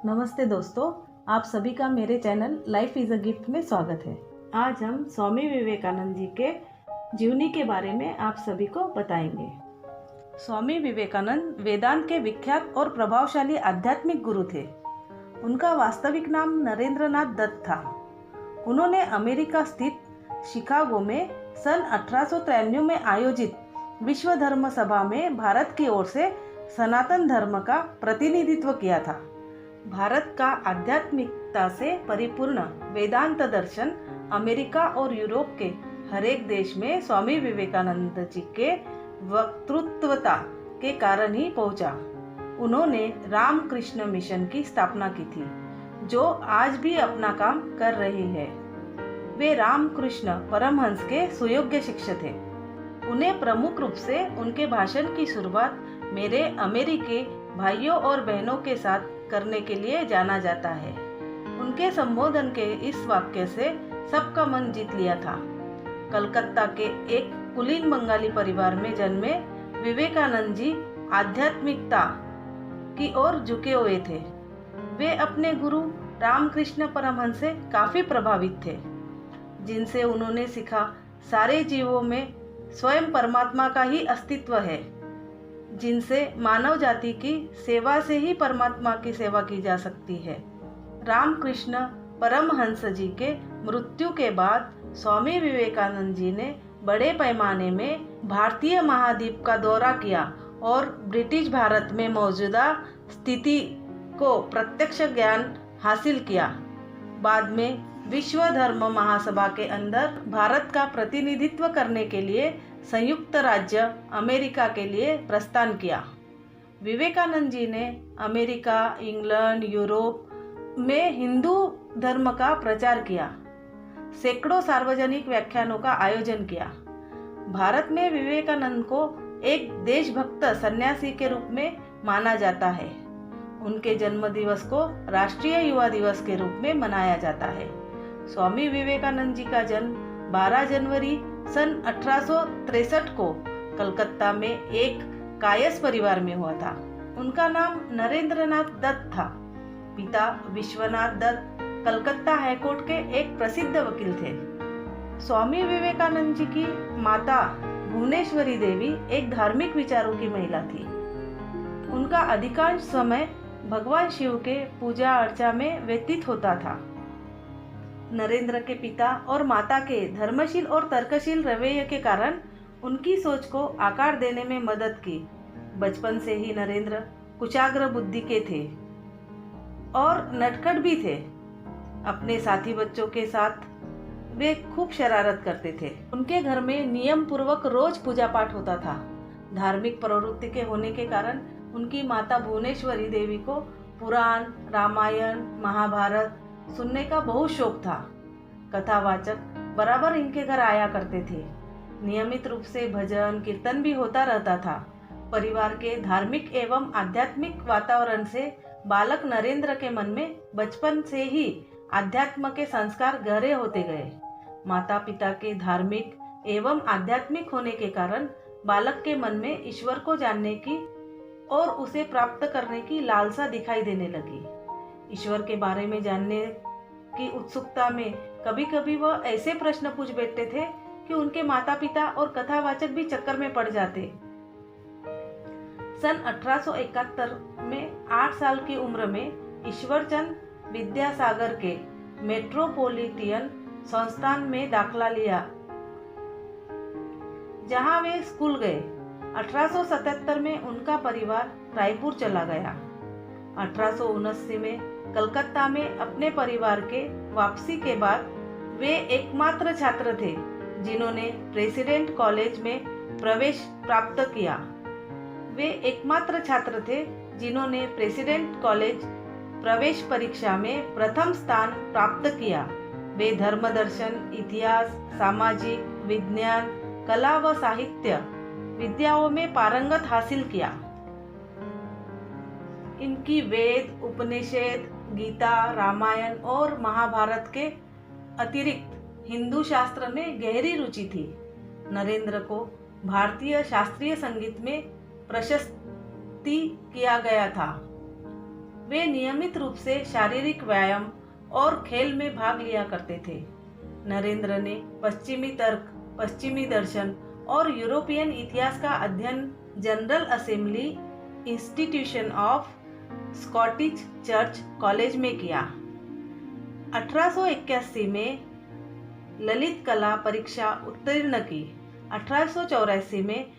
नमस्ते दोस्तों, आप सभी का मेरे channel life is a gift में स्वागत है। आज हम स्वामी विवेकानंद जी के जीवनी के बारे में आप सभी को बताएंगे। स्वामी विवेकानंद वेदांत के विख्यात और प्रभावशाली आध्यात्मिक गुरु थे। उनका वास्तविक नाम नरेंद्रनाथ दत्त था। उन्होंने अमेरिका स्थित शिकागो में सन 1893 में आयोजित विश्व धर्म सभा में भारत की ओर से सनातन धर्म का प्रतिनिधित्व किया था। भारत का आध्यात्मिकता से परिपूर्ण वेदांत दर्शन अमेरिका और यूरोप के हरेक देश में स्वामी विवेकानंद जी के वक्तृत्वता के कारण ही पहुंचा। उन्होंने रामकृष्ण मिशन की स्थापना की थी, जो आज भी अपना काम कर रही है। वे रामकृष्ण परमहंस के सुयोग्य शिष्य थे। उन्हें प्रमुख रूप से उनके भाषण की शुरुआत मेरे अमेरिकी भाइयों और बहनों के साथ करने के लिए जाना जाता है। उनके संबोधन के इस वाक्य से सबका मन जीत लिया था। कलकत्ता के एक कुलीन बंगाली परिवार में जन्मे विवेकानंद जी आध्यात्मिकता की ओर झुके हुए थे। वे अपने गुरु रामकृष्ण परमहंस से काफी प्रभावित थे, जिनसे उन्होंने सीखा सारे जीवों में स्वयं परमात्मा का ही अस्तित्व है, जिनसे मानव जाति की सेवा से ही परमात्मा की सेवा की जा सकती है। रामकृष्ण परमहंस जी के मृत्यु के बाद स्वामी विवेकानंद जी ने बड़े पैमाने में भारतीय महाद्वीप का दौरा किया और ब्रिटिश भारत में मौजूदा स्थिति को प्रत्यक्ष ज्ञान हासिल किया। बाद में विश्व धर्म महासभा के अंदर भारत का प्रतिनिधित्व करने के लिए संयुक्त राज्य अमेरिका के लिए प्रस्थान किया। विवेकानंद जी ने अमेरिका, इंग्लैंड, यूरोप में हिंदू धर्म का प्रचार किया। सैकड़ों सार्वजनिक व्याख्यानों का आयोजन किया। भारत में विवेकानंद को एक देशभक्त सन्यासी के रूप में माना जाता है। उनके जन्म दिवस को राष्ट्रीय युवा दिवस के रूप में मनाया जाता है। स्वामी विवेकानंद जी का जन्म 12 जनवरी सन 1863 को कलकत्ता में एक कायस्थ परिवार में हुआ था। उनका नाम नरेंद्रनाथ दत्त था। पिता विश्वनाथ दत्त कलकत्ता हाईकोर्ट के एक प्रसिद्ध वकील थे। स्वामी विवेकानंद जी की माता भुवनेश्वरी देवी एक धार्मिक विचारों की महिला थी। उनका अधिकांश समय भगवान शिव के पूजा अर्चा में व्यतीत होता था। नरेंद्र के पिता और माता के धर्मशील और तर्कशील रवैये के कारण उनकी सोच को आकार देने में मदद की। बचपन से ही नरेंद्र कुचाग्र बुद्धि के थे और नटखट भी थे। अपने साथी बच्चों के साथ वे खूब शरारत करते थे। उनके घर में नियम पूर्वक रोज पूजा पाठ होता था। धार्मिक प्रवृत्ति के होने के कारण उनकी माता भुवनेश्वरी देवी को पुराण, रामायण, महाभारत सुनने का बहुत शौक था। कथावाचक बराबर इनके घर आया करते थे। नियमित रूप से भजन कीर्तन भी होता रहता था। परिवार के धार्मिक एवं आध्यात्मिक वातावरण से बालक नरेंद्र के मन में बचपन से ही आध्यात्म के संस्कार गहरे होते गए। माता पिता के धार्मिक एवं आध्यात्मिक होने के कारण बालक के मन में ईश्वर को जानने की और उसे प्राप्त करने की लालसा दिखाई देने लगी। ईश्वर के बारे में जानने की उत्सुकता में कभी कभी वह ऐसे प्रश्न पूछ बैठते थे कि उनके माता पिता और कथावाचक भी चक्कर में पड़ जाते। सन 1871 में 8 साल की उम्र में ईश्वरचंद विद्यासागर के मेट्रोपोलिटियन संस्थान में दाखला लिया, जहां वे स्कूल गए। 1877 में उनका परिवार रायपुर चला गया। 1879 में कलकत्ता में अपने परिवार के वापसी के बाद वे एकमात्र छात्र थे जिन्होंने प्रेसिडेंट कॉलेज में प्रवेश प्राप्त किया। वे एकमात्र छात्र थे जिन्होंने प्रेसिडेंट कॉलेज प्रवेश परीक्षा में प्रथम स्थान प्राप्त किया। वे धर्मदर्शन, इतिहास, सामाजिक विज्ञान, कला व साहित्य विद्याओं में पारंगत हासिल किया। इनकी वेद, उपनिषद, गीता, रामायण और महाभारत के अतिरिक्त हिंदू शास्त्र में गहरी रुचि थी। नरेंद्र को भारतीय शास्त्रीय संगीत में प्रशस्ति किया गया था। वे नियमित रूप से शारीरिक व्यायाम और खेल में भाग लिया करते थे। नरेंद्र ने पश्चिमी तर्क, पश्चिमी दर्शन और यूरोपियन इतिहास का अध्ययन general assembly institution of Scottish church college में किया। 1881 में ललित कला परीक्षा उत्तीर्ण की। 1884 में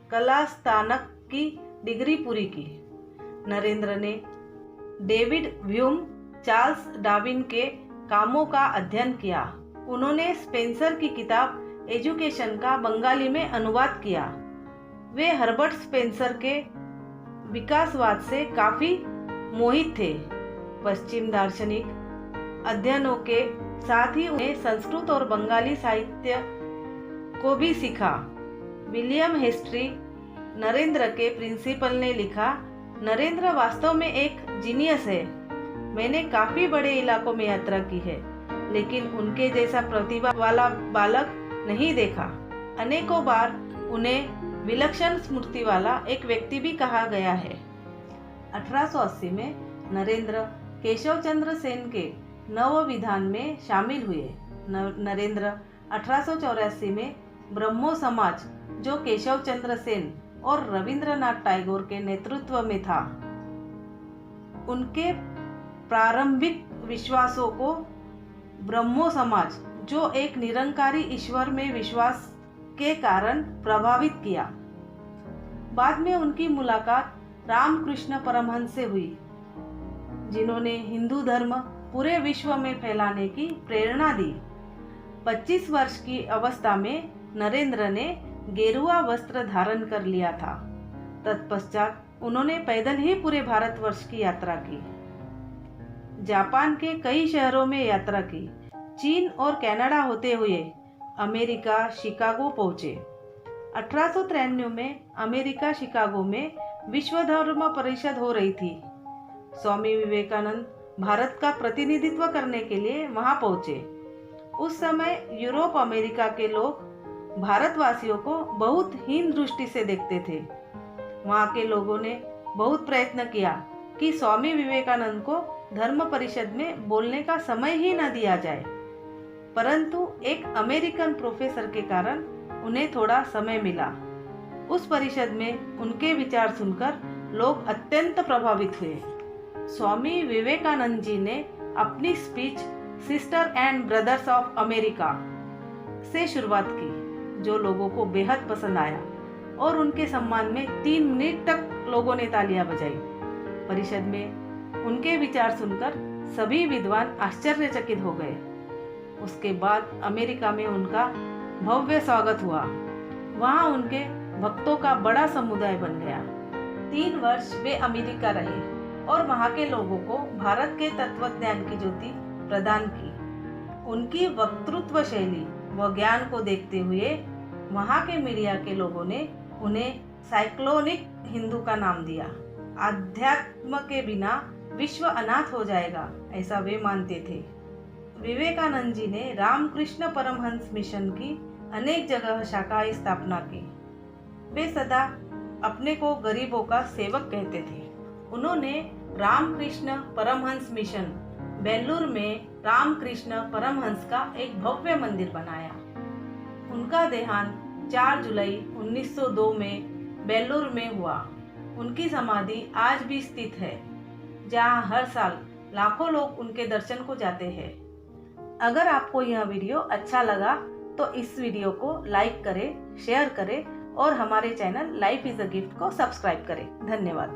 कला स्नातक की डिग्री पूरी की। नरेंद्र ने डेविड ह्यूम, चार्ल्स डार्विन के कामों का अध्ययन किया। उन्होंने स्पेंसर की किताब एजुकेशन का बंगाली में अनुवाद किया। वे हर्बर्ट स्पेंसर के विकासवाद से काफी मोहित थे। पश्चिम दार्शनिक अध्ययनों के साथ ही उन्हें संस्कृत और बंगाली साहित्य को भी सीखा। विलियम हेस्ट्री, नरेंद्र के प्रिंसिपल, ने लिखा, नरेंद्र वास्तव में एक जीनियस है। मैंने काफी बड़े इलाकों में यात्रा की है, लेकिन उनके जैसा प्रतिभा वाला बालक नहीं देखा। अनेकों बार उन्हें विलक्षण स्मृति वाला एक व्यक्ति भी कहा गया है। 1880 में नरेंद्र केशव चंद्र सेन के नव विधान में शामिल हुए। नरेंद्र 1884 में ब्रह्मो समाज, जो केशव चंद्र सेन और रविंद्रनाथ टैगोर के नेतृत्व में था, उनके प्रारंभिक विश्वासों को ब्रह्मो समाज, जो एक निरंकारी ईश्वर में विश्वास के कारण प्रभावित किया। बाद में उनकी मुलाकात रामकृष्ण परमहंस से हुई, जिन्होंने हिंदू धर्म पूरे विश्व में फैलाने की प्रेरणा दी। 25 वर्ष की अवस्था में नरेंद्र ने गेरुआ वस्त्र धारण कर लिया था। तत्पश्चात उन्होंने पैदल ही पूरे भारतवर्ष की यात्रा की। जापान के कई शहरों में यात्रा की। चीन और कनाडा होते हुए अमेरिका शिकागो पहुंचे। 1893 में अमेरिका शिकागो में विश्व धर्म परिषद हो रही थी। स्वामी विवेकानंद भारत का प्रतिनिधित्व करने के लिए वहां पहुंचे। उस समय यूरोप अमेरिका के लोग भारतवासियों को बहुत हीन दृष्टि से देखते थे। वहां के लोगों ने बहुत प्रयत्न किया कि स्वामी विवेकानंद को धर्म परिषद में बोलने का समय ही न दिया जाए, परंतु एक अमेरिकन प्रोफेसर के कारण उन्हें थोड़ा समय मिला। उस परिषद में उनके विचार सुनकर लोग अत्यंत प्रभावित हुए। स्वामी विवेकानंद जी ने अपनी speech sister and brothers of America से शुरुआत की, जो लोगों को बेहद पसंद आया और उनके सम्मान में 3 मिनट तक लोगों ने तालियां बजाई। परिषद में उनके विचार सुनकर सभी विद्वान आश्चर्यचकित हो गए। उसके बाद अमेरिका में उनका भव्य स्वागत हुआ। वहां उनके भक्तों का बड़ा समुदाय बन गया। 3 वर्ष वे अमेरिका रहे और वहां के लोगों को भारत के तत्वज्ञान की ज्योति प्रदान की। उनकी वक्तृत्व शैली व ज्ञान को देखते हुए वहां के मीडिया के लोगों ने उन्हें साइक्लोनिक हिंदू का नाम दिया। अध्यात्म के बिना विश्व अनाथ हो जाएगा, ऐसा वे मानते थे। विवेकानंद जी ने रामकृष्ण परमहंस मिशन की अनेक जगह शाखाएं स्थापना की। वे सदा अपने को गरीबों का सेवक कहते थे। उन्होंने रामकृष्ण परमहंस मिशन बेल्लूर में रामकृष्ण परमहंस का एक भव्य मंदिर बनाया। उनका देहांत 4 जुलाई 1902 में बेल्लूर में हुआ। उनकी समाधि आज भी स्थित है, जहां हर साल लाखों लोग उनके दर्शन को जाते हैं। अगर आपको यह वीडियो अच्छा लगा तो इस वीडियो को लाइक करें, शेयर करें और हमारे channel life is a gift को सब्सक्राइब करें। धन्यवाद।